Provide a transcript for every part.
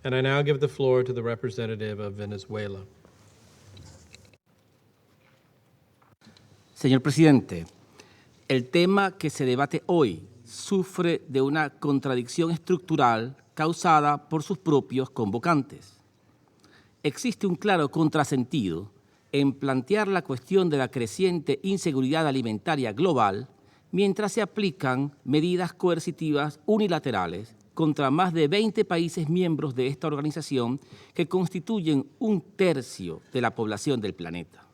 And I now give the floor to the representative of Venezuela. Señor presidente, el tema que se debate hoy sufre de una contradicción estructural causada por sus propios convocantes. Existe un claro contrasentido en plantear la cuestión de la creciente inseguridad alimentaria global mientras se aplican medidas coercitivas unilaterales contra más de 20 países miembros de esta organización que constituyen un tercio de la población del planeta.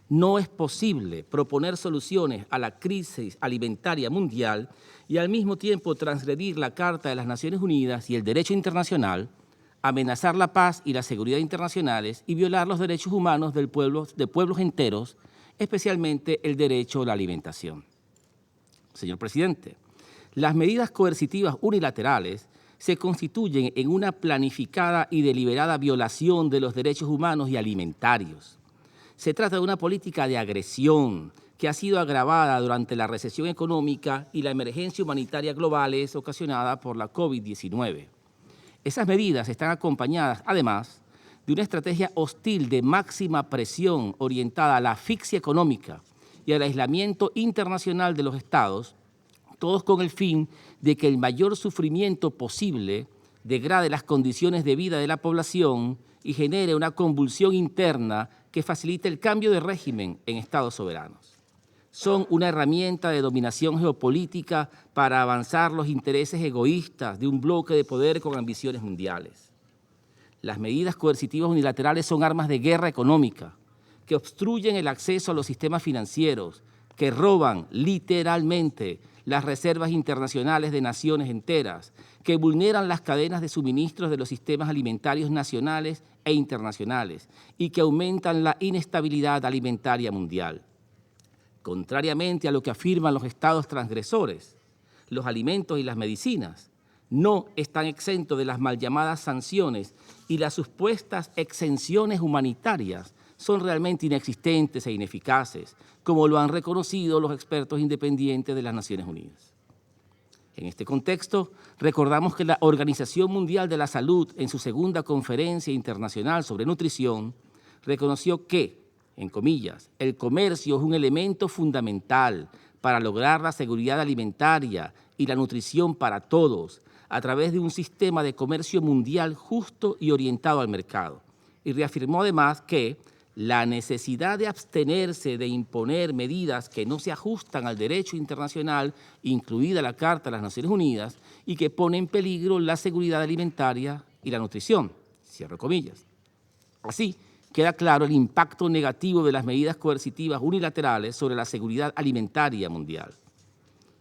No es posible proponer soluciones a la crisis alimentaria mundial y al mismo tiempo transgredir la Carta de las Naciones Unidas y el derecho internacional, amenazar la paz y la seguridad internacionales y violar los derechos humanos de pueblos enteros, especialmente el derecho a la alimentación. Señor presidente, las medidas coercitivas unilaterales se constituyen en una planificada y deliberada violación de los derechos humanos y alimentarios. Se trata de una política de agresión que ha sido agravada durante la recesión económica y la emergencia humanitaria globales ocasionada por la COVID-19. Esas medidas están acompañadas, además, de una estrategia hostil de máxima presión orientada a la asfixia económica y al aislamiento internacional de los estados, todos con el fin de que el mayor sufrimiento posible degrade las condiciones de vida de la población y genere una convulsión interna que facilite el cambio de régimen en estados soberanos. Son una herramienta de dominación geopolítica para avanzar los intereses egoístas de un bloque de poder con ambiciones mundiales. Las medidas coercitivas unilaterales son armas de guerra económica que obstruyen el acceso a los sistemas financieros, que roban literalmente las reservas internacionales de naciones enteras, que vulneran las cadenas de suministros de los sistemas alimentarios nacionales e internacionales y que aumentan la inestabilidad alimentaria mundial. Contrariamente a lo que afirman los estados transgresores, los alimentos y las medicinas no están exentos de las mal llamadas sanciones y las supuestas exenciones humanitarias son realmente inexistentes e ineficaces, como lo han reconocido los expertos independientes de las Naciones Unidas. En este contexto, recordamos que la Organización Mundial de la Salud, en su segunda Conferencia Internacional sobre Nutrición, reconoció que, en comillas, el comercio es un elemento fundamental para lograr la seguridad alimentaria y la nutrición para todos a través de un sistema de comercio mundial justo y orientado al mercado. Y reafirmó además que la necesidad de abstenerse de imponer medidas que no se ajustan al derecho internacional, incluida la Carta de las Naciones Unidas, y que pone en peligro la seguridad alimentaria y la nutrición, cierro comillas. Así, queda claro el impacto negativo de las medidas coercitivas unilaterales sobre la seguridad alimentaria mundial.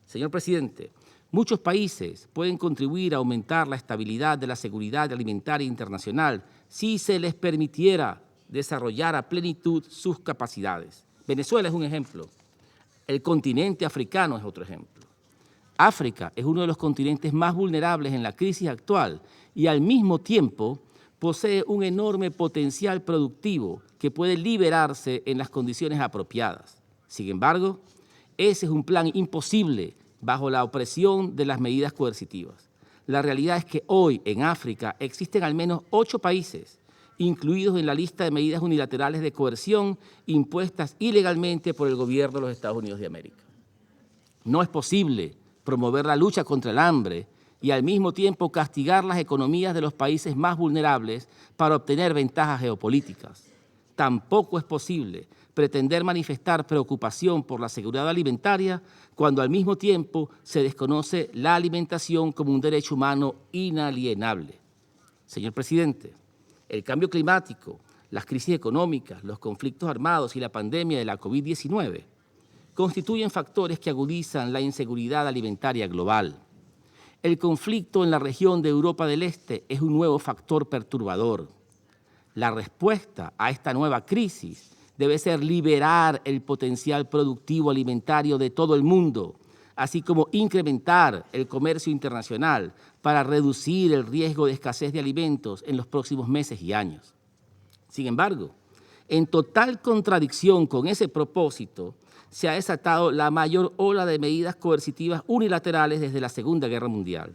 Señor presidente, muchos países pueden contribuir a aumentar la estabilidad de la seguridad alimentaria internacional si se les permitiera desarrollar a plenitud sus capacidades. Venezuela es un ejemplo. El continente africano es otro ejemplo. África es uno de los continentes más vulnerables en la crisis actual y al mismo tiempo posee un enorme potencial productivo que puede liberarse en las condiciones apropiadas. Sin embargo, ese es un plan imposible bajo la opresión de las medidas coercitivas. La realidad es que hoy en África existen al menos 8 países incluidos en la lista de medidas unilaterales de coerción impuestas ilegalmente por el gobierno de los Estados Unidos de América. No es posible promover la lucha contra el hambre y al mismo tiempo castigar las economías de los países más vulnerables para obtener ventajas geopolíticas. Tampoco es posible pretender manifestar preocupación por la seguridad alimentaria cuando al mismo tiempo se desconoce la alimentación como un derecho humano inalienable. Señor presidente, el cambio climático, las crisis económicas, los conflictos armados y la pandemia de la COVID-19 constituyen factores que agudizan la inseguridad alimentaria global. El conflicto en la región de Europa del Este es un nuevo factor perturbador. La respuesta a esta nueva crisis debe ser liberar el potencial productivo alimentario de todo el mundo, así como incrementar el comercio internacional para reducir el riesgo de escasez de alimentos en los próximos meses y años. Sin embargo, en total contradicción con ese propósito, se ha desatado la mayor ola de medidas coercitivas unilaterales desde la Segunda Guerra Mundial.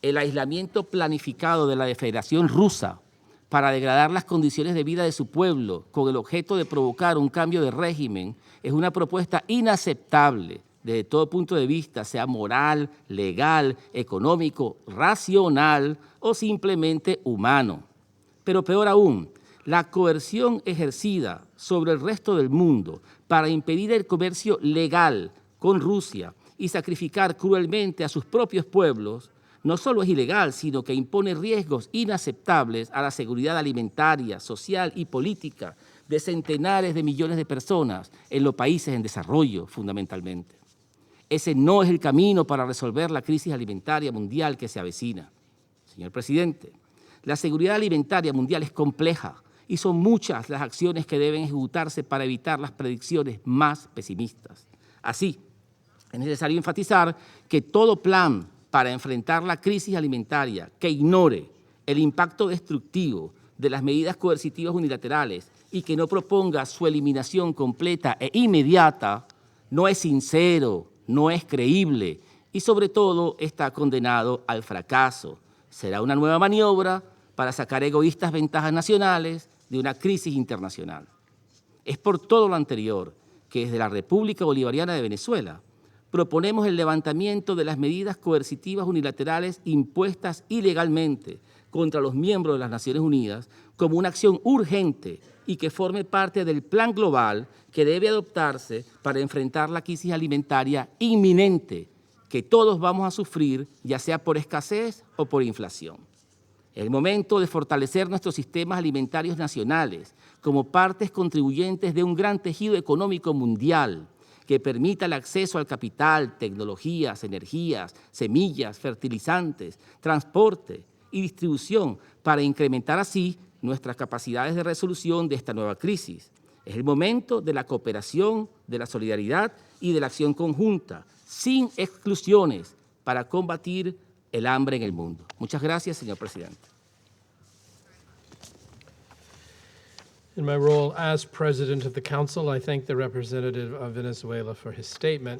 el aislamiento planificado de la Federación Rusa para degradar las condiciones de vida de su pueblo con el objeto de provocar un cambio de régimen es una propuesta inaceptable desde todo punto de vista, sea moral, legal, económico, racional o simplemente humano. Pero peor aún, la coerción ejercida sobre el resto del mundo para impedir el comercio legal con Rusia y sacrificar cruelmente a sus propios pueblos no solo es ilegal, sino que impone riesgos inaceptables a la seguridad alimentaria, social y política de centenares de millones de personas en los países en desarrollo, fundamentalmente. Ese no es el camino para resolver la crisis alimentaria mundial que se avecina. Señor presidente, la seguridad alimentaria mundial es compleja y son muchas las acciones que deben ejecutarse para evitar las predicciones más pesimistas. Así, es necesario enfatizar que todo plan para enfrentar la crisis alimentaria que ignore el impacto destructivo de las medidas coercitivas unilaterales y que no proponga su eliminación completa e inmediata no es sincero, no es creíble y sobre todo está condenado al fracaso. Será una nueva maniobra para sacar egoístas ventajas nacionales de una crisis internacional. Es por todo lo anterior que desde la República Bolivariana de Venezuela proponemos el levantamiento de las medidas coercitivas unilaterales impuestas ilegalmente contra los miembros de las Naciones Unidas como una acción urgente y que forme parte del plan global que debe adoptarse para enfrentar la crisis alimentaria inminente que todos vamos a sufrir, ya sea por escasez o por inflación. Es el momento de fortalecer nuestros sistemas alimentarios nacionales como partes contribuyentes de un gran tejido económico mundial que permita el acceso al capital, tecnologías, energías, semillas, fertilizantes, transporte y distribución para incrementar así nuestras capacidades de resolución de esta nueva crisis. Es el momento de la cooperación, de la solidaridad y de la acción conjunta, sin exclusiones, para combatir el hambre en el mundo. Muchas gracias, señor presidente. In my role as President of the Council, I thank the representative of Venezuela for his statement.